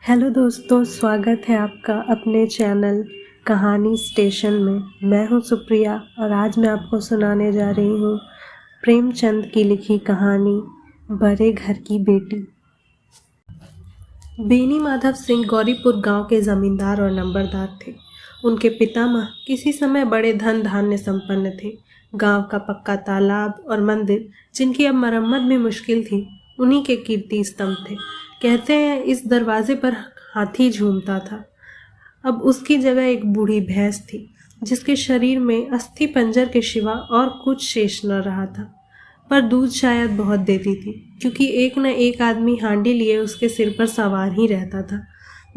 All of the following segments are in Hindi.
हेलो दोस्तों, स्वागत है आपका अपने चैनल कहानी स्टेशन में। मैं हूं सुप्रिया और आज मैं आपको सुनाने जा रही हूं प्रेमचंद की लिखी कहानी बड़े घर की बेटी। बेनी माधव सिंह गौरीपुर गांव के जमींदार और नंबरदार थे। उनके पितामह किसी समय बड़े धन धान्य संपन्न थे। गांव का पक्का तालाब और मंदिर, जिनकी अब मरम्मत भी मुश्किल थी, उन्हीं के कीर्ति स्तंभ थे। कहते हैं इस दरवाजे पर हाथी झूमता था। अब उसकी जगह एक बूढ़ी भैंस थी, जिसके शरीर में अस्थि पंजर के सिवा और कुछ शेष न रहा था, पर दूध शायद बहुत देती थी, क्योंकि एक न एक आदमी हांडी लिए उसके सिर पर सवार ही रहता था।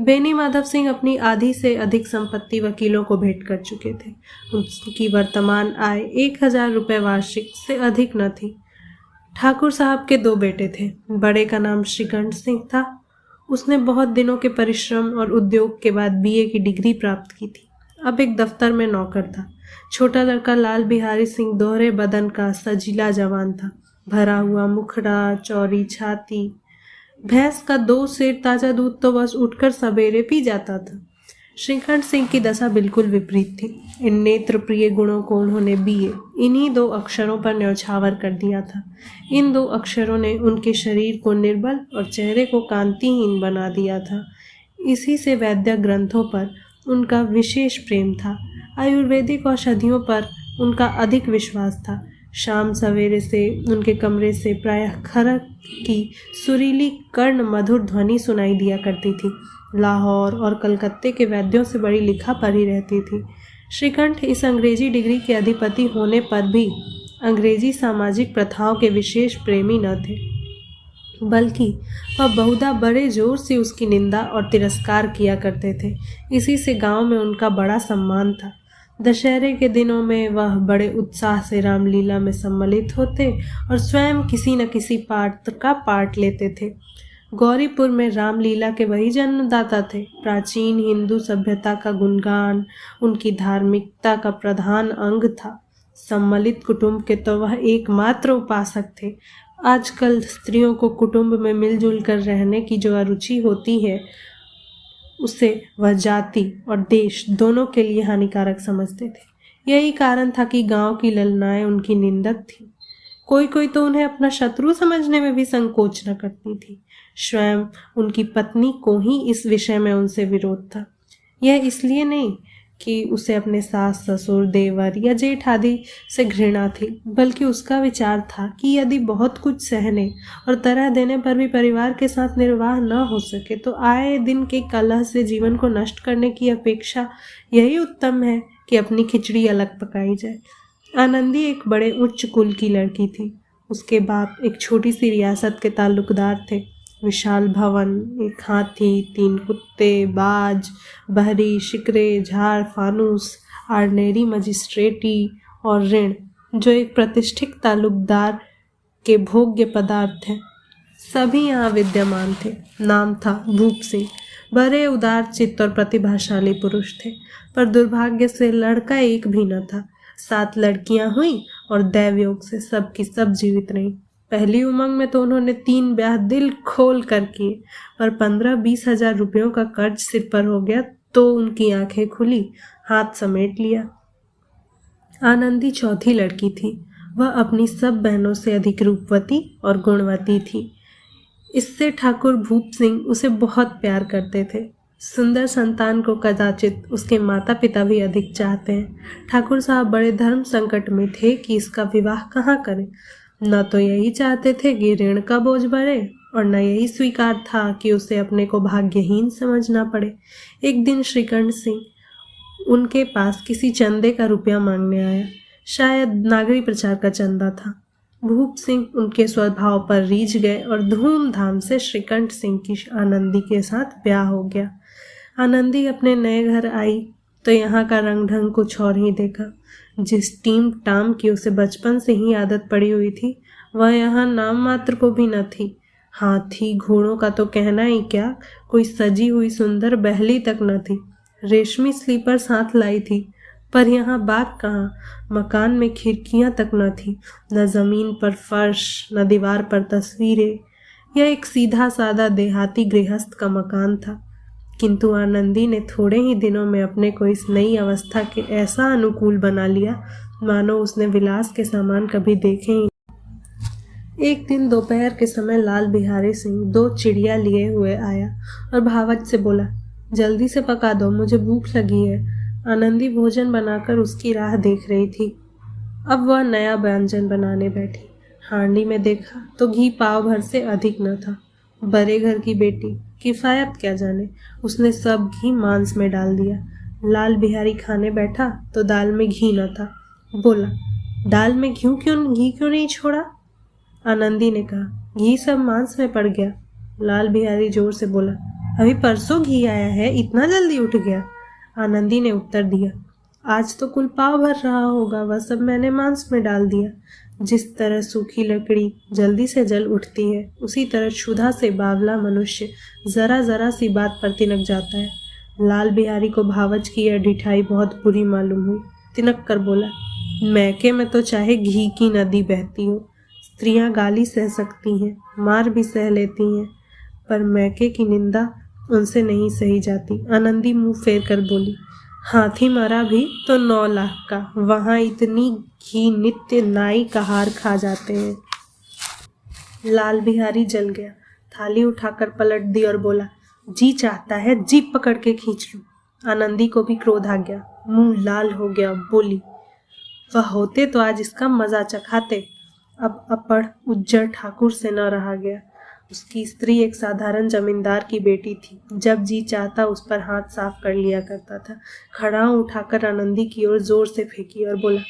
बेनी माधव सिंह अपनी आधी से अधिक संपत्ति वकीलों को भेंट कर चुके थे। उनकी वर्तमान आय 1,000 रुपये वार्षिक से अधिक न थी। ठाकुर साहब के 2 बेटे थे। बड़े का नाम श्रीकंठ सिंह था। उसने बहुत दिनों के परिश्रम और उद्योग के बाद बीए की डिग्री प्राप्त की थी। अब एक दफ्तर में नौकर था। छोटा लड़का लाल बिहारी सिंह दोहरे बदन का सजीला जवान था, भरा हुआ मुखड़ा, चौड़ी छाती। भैंस का 2 सेर ताजा दूध तो बस उठकर सवेरे पी जाता था। श्रीकंठ सिंह की दशा बिल्कुल विपरीत थी। इन नेत्र प्रिय गुणों को उन्होंने बीए, इन्हीं 2 अक्षरों पर न्यौछावर कर दिया था। इन 2 अक्षरों ने उनके शरीर को निर्बल और चेहरे को कांतिहीन बना दिया था। इसी से वैद्य ग्रंथों पर उनका विशेष प्रेम था। आयुर्वेदिक औषधियों पर उनका अधिक विश्वास था। शाम सवेरे से उनके कमरे से प्रायः खरक की सुरीली कर्ण मधुर ध्वनि सुनाई दिया करती थी। लाहौर और कलकत्ते के वैद्यों से बड़ी लिखा पढ़ी रहती थी। श्रीकंठ इस अंग्रेजी डिग्री के अधिपति होने पर भी अंग्रेजी सामाजिक प्रथाओं के विशेष प्रेमी न थे, बल्कि वह बहुधा बड़े जोर से उसकी निंदा और तिरस्कार किया करते थे। इसी से गांव में उनका बड़ा सम्मान था। दशहरे के दिनों में वह बड़े उत्साह से रामलीला में सम्मिलित होते और स्वयं किसी न किसी पात्र का पाठ लेते थे। गौरीपुर में रामलीला के वही जन्मदाता थे। प्राचीन हिंदू सभ्यता का गुणगान उनकी धार्मिकता का प्रधान अंग था। सम्मिलित कुटुंब के तो वह एकमात्र उपासक थे। आजकल स्त्रियों को कुटुंब में मिलजुल कर रहने की जो अरुचि होती है, उसे वह जाति और देश दोनों के लिए हानिकारक समझते थे। यही कारण था कि गांव की ललनाएं उनकी निंदक थी। कोई कोई तो उन्हें अपना शत्रु समझने में भी संकोच न करती थी। स्वयं उनकी पत्नी को ही इस विषय में उनसे विरोध था। यह इसलिए नहीं कि उसे अपने सास ससुर देवर या जेठ आदि से घृणा थी, बल्कि उसका विचार था कि यदि बहुत कुछ सहने और तरह देने पर भी परिवार के साथ निर्वाह न हो सके, तो आए दिन के कलह से जीवन को नष्ट करने की अपेक्षा यही उत्तम है कि अपनी खिचड़ी अलग पकाई जाए। आनंदी एक बड़े उच्च कुल की लड़की थी। उसके बाप एक छोटी सी रियासत के ताल्लुकदार थे। विशाल भवन, एक हाथी, 3 कुत्ते, बाज, बहरी, शिकरे, झाड़, फानूस, आर्नेरी मजिस्ट्रेटी और ऋण, जो एक प्रतिष्ठित ताल्लुकदार के भोग्य पदार्थ हैं, सभी यहाँ विद्यमान थे। नाम था भूप सिंह। बड़े उदार चित्त और प्रतिभाशाली पुरुष थे, पर दुर्भाग्य से लड़का एक भी न था। 7 लड़कियां हुई और दैवयोग से सब की सब जीवित रहीं। पहली उमंग में तो उन्होंने 3 ब्याह दिल खोल कर किए, पर 15-20 हजार रुपयों का कर्ज सिर पर हो गया तो उनकी आंखें खुली, हाथ समेट लिया। आनंदी चौथी लड़की थी। वह अपनी सब बहनों से अधिक रूपवती और गुणवती थी। इससे ठाकुर भूप सिंह उसे बहुत प्यार करते थे। सुंदर संतान को कदाचित उसके माता पिता भी अधिक चाहते हैं। ठाकुर साहब बड़े धर्म संकट में थे कि इसका विवाह कहाँ करें। न तो यही चाहते थे कि ऋण का बोझ बढ़े, और न यही स्वीकार था कि उसे अपने को भाग्यहीन समझना पड़े। एक दिन श्रीकंठ सिंह उनके पास किसी चंदे का रुपया मांगने आया। शायद नागरी प्रचार का चंदा था। भूप सिंह उनके स्वभाव पर रीझ गए और धूमधाम से श्रीकंठ सिंह की आनंदी के साथ ब्याह हो गया। आनंदी अपने नए घर आई तो यहाँ का रंग ढंग कुछ और ही देखा। जिस टीम टाम की उसे बचपन से ही आदत पड़ी हुई थी, वह यहाँ नाम मात्र को भी न थी। हाथी घोड़ों का तो कहना ही क्या, कोई सजी हुई सुंदर बहली तक न थी। रेशमी स्लीपर साथ लाई थी, पर यहाँ बाग कहाँ। मकान में खिड़कियाँ तक न थी, न जमीन पर फर्श, न दीवार पर तस्वीरें। यह एक सीधा सादा देहाती गृहस्थ का मकान था। किंतु आनंदी ने थोड़े ही दिनों में अपने को इस नई अवस्था के ऐसा अनुकूल बना लिया मानो उसने विलास के सामान कभी देखे ही। एक दिन दोपहर के समय लाल बिहारी सिंह 2 चिड़िया लिए हुए आया और भावच से बोला, जल्दी से पका दो, मुझे भूख लगी है। आनंदी भोजन बनाकर उसकी राह देख रही थी। अब वह नया व्यंजन बनाने बैठी। हांडी में देखा तो घी पाव भर से अधिक न था। बड़े घर की बेटी, किफायत क्या जाने, उसने सब घी मांस में डाल दिया। लाल बिहारी खाने बैठा तो दाल में घी न था। बोला, दाल में घी क्यों नहीं छोड़ा? आनंदी ने कहा, घी सब मांस में पड़ गया। लाल बिहारी जोर से बोला, अभी परसों घी आया है, इतना जल्दी उठ गया? आनंदी ने उत्तर दिया, आज तो कुल पाव भर रहा होगा, वह सब मैंने मांस में डाल दिया। जिस तरह सूखी लकड़ी जल्दी से जल उठती है, उसी तरह क्षुधा से बावला मनुष्य जरा जरा सी बात पर तिनक जाता है। लाल बिहारी को भावच की यह ढिठाई बहुत बुरी मालूम हुई। तिनक कर बोला, मैके में तो चाहे घी की नदी बहती हो, स्त्रियां गाली सह सकती हैं, मार भी सह लेती हैं, पर मैके की निंदा उनसे नहीं सही जाती। आनंदी मुंह फेर कर बोली, हाथी मरा भी तो 9 लाख का, वहां इतनी घी नित्य नाई का हार खा जाते हैं। लाल बिहारी जल गया, थाली उठाकर पलट दी और बोला, जी चाहता है जीप पकड़ के खींच लूं। आनंदी को भी क्रोध आ गया, मुंह लाल हो गया। बोली, वह होते तो आज इसका मजा चखाते। अब अपड़ उज्जर ठाकुर से न रहा गया। उसकी स्त्री एक साधारण जमींदार की बेटी थी। जब जी चाहता उस पर हाथ साफ कर लिया करता था। खड़ाऊ उठाकर आनंदी की ओर जोर से फेंकी और बोला,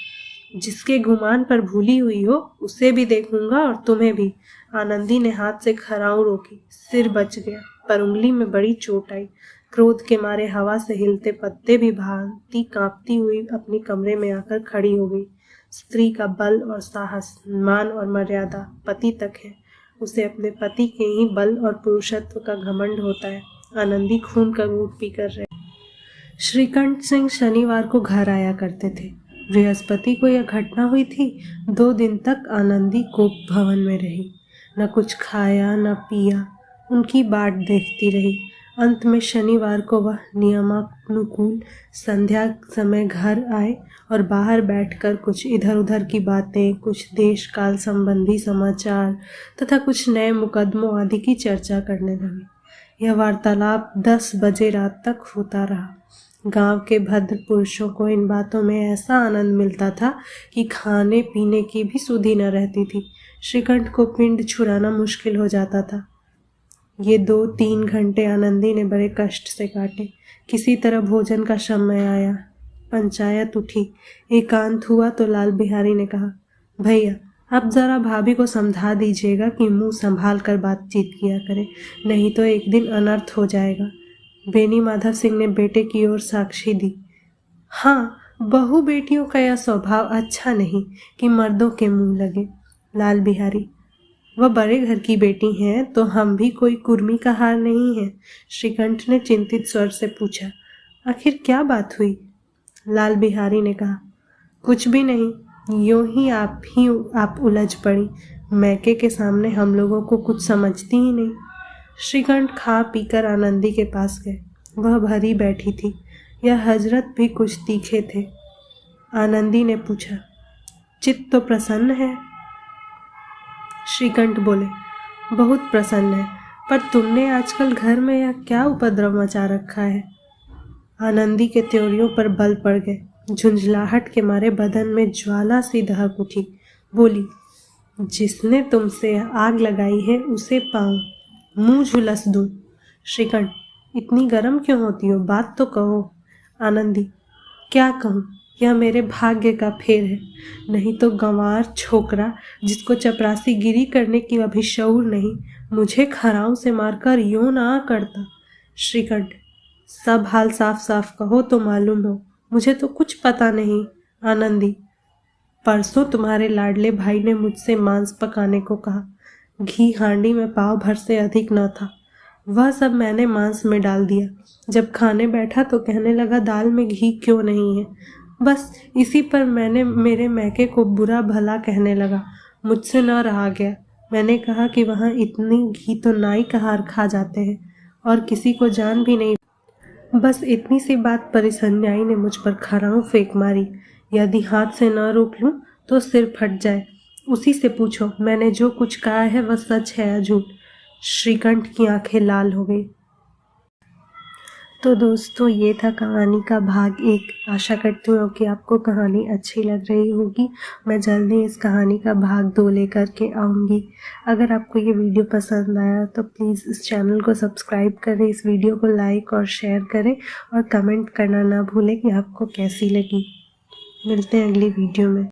जिसके गुमान पर भूली हुई हो उसे भी देखूंगा और तुम्हें भी। आनंदी ने हाथ से खड़ाऊ रोकी, सिर बच गया, पर उंगली में बड़ी चोट आई। क्रोध के मारे हवा से हिलते पत्ते भी भांति कांपती हुई अपने कमरे में आकर खड़ी हो गई। स्त्री का बल और साहस, मान और मर्यादा पति तक है। उसे अपने पति के ही बल और पुरुषत्व का घमंड होता है। आनंदी खून का घूंट पीकर रहे। श्रीकंठ सिंह शनिवार को घर आया करते थे। बृहस्पति को यह घटना हुई थी। 2 दिन तक आनंदी कोप भवन में रही, न कुछ खाया न पिया, उनकी बाट देखती रही। अंत में शनिवार को वह नियमानुकूल संध्या समय घर आए और बाहर बैठकर कुछ इधर उधर की बातें, कुछ देश काल संबंधी समाचार तथा कुछ नए मुकदमों आदि की चर्चा करने लगे। यह वार्तालाप 10 बजे रात तक होता रहा। गांव के भद्र पुरुषों को इन बातों में ऐसा आनंद मिलता था कि खाने पीने की भी सुधि न रहती थी। श्रीकंठ को पिंड छुड़ाना मुश्किल हो जाता था। ये 2-3 घंटे आनंदी ने बड़े कष्ट से काटे। किसी तरह भोजन का समय आया, पंचायत उठी, एकांत हुआ तो लाल बिहारी ने कहा, भैया अब जरा भाभी को समझा दीजिएगा कि मुंह संभाल कर बातचीत किया करे, नहीं तो एक दिन अनर्थ हो जाएगा। बेनी माधव सिंह ने बेटे की ओर साक्षी दी। हाँ, बहू बेटियों का यह स्वभाव अच्छा नहीं कि मर्दों के मुंह लगे। लाल बिहारी, वह बड़े घर की बेटी हैं तो हम भी कोई कुर्मी का हार नहीं है। श्रीकंठ ने चिंतित स्वर से पूछा, आखिर क्या बात हुई? लाल बिहारी ने कहा, कुछ भी नहीं, यूं ही आप उलझ पड़ी। मैके के सामने हम लोगों को कुछ समझती ही नहीं। श्रीकंठ खा पीकर आनंदी के पास गए। वह भरी बैठी थी। यह हजरत भी कुछ तीखे थे। आनंदी ने पूछा, चित्त तो प्रसन्न है? श्रीकंठ बोले, बहुत प्रसन्न है, पर तुमने आजकल घर में यह क्या उपद्रव मचा रखा है? आनंदी के त्योरियों पर बल पड़ गए। झुंझलाहट के मारे बदन में ज्वाला सी दहक उठी। बोली, जिसने तुमसे आग लगाई है उसे पाऊं, मुंह झुलस दूं। श्रीकंठ, इतनी गर्म क्यों होती हो, बात तो कहो। आनंदी, क्या कहूँ, यह मेरे भाग्य का फेर है, नहीं तो गंवार छोकरा जिसको चपरासी गिरी करने की अभी शऊर नहीं, मुझे खराऊ से मारकर यूं ना करता। श्रीकंठ, सब हाल साफ साफ कहो तो मालूम हो, मुझे तो कुछ पता नहीं। आनंदी, परसों तुम्हारे लाडले भाई ने मुझसे मांस पकाने को कहा। घी हांडी में पाव भर से अधिक न था, वह सब मैंने मांस में डाल दिया। जब खाने बैठा तो कहने लगा, दाल में घी क्यों नहीं है? बस इसी पर मैंने मेरे मैके को बुरा भला कहने लगा। मुझसे न रहा गया। मैंने कहा कि वहाँ इतनी घी तो नाई का हार खा जाते हैं और किसी को जान भी नहीं। बस इतनी सी बात पर इस अन्यायी ने मुझ पर खड़ाऊं फेंक मारी। यदि हाथ से न रोक लूं तो सिर फट जाए। उसी से पूछो, मैंने जो कुछ कहा है वह सच है या झूठ। श्रीकंठ की आंखें लाल हो गई। तो दोस्तों, ये था कहानी का भाग 1। आशा करती हूँ कि आपको कहानी अच्छी लग रही होगी। मैं जल्दी इस कहानी का भाग 2 लेकर के आऊँगी। अगर आपको ये वीडियो पसंद आया तो प्लीज़ इस चैनल को सब्सक्राइब करें, इस वीडियो को लाइक और शेयर करें और कमेंट करना ना भूलें कि आपको कैसी लगी। मिलते हैं अगली वीडियो में।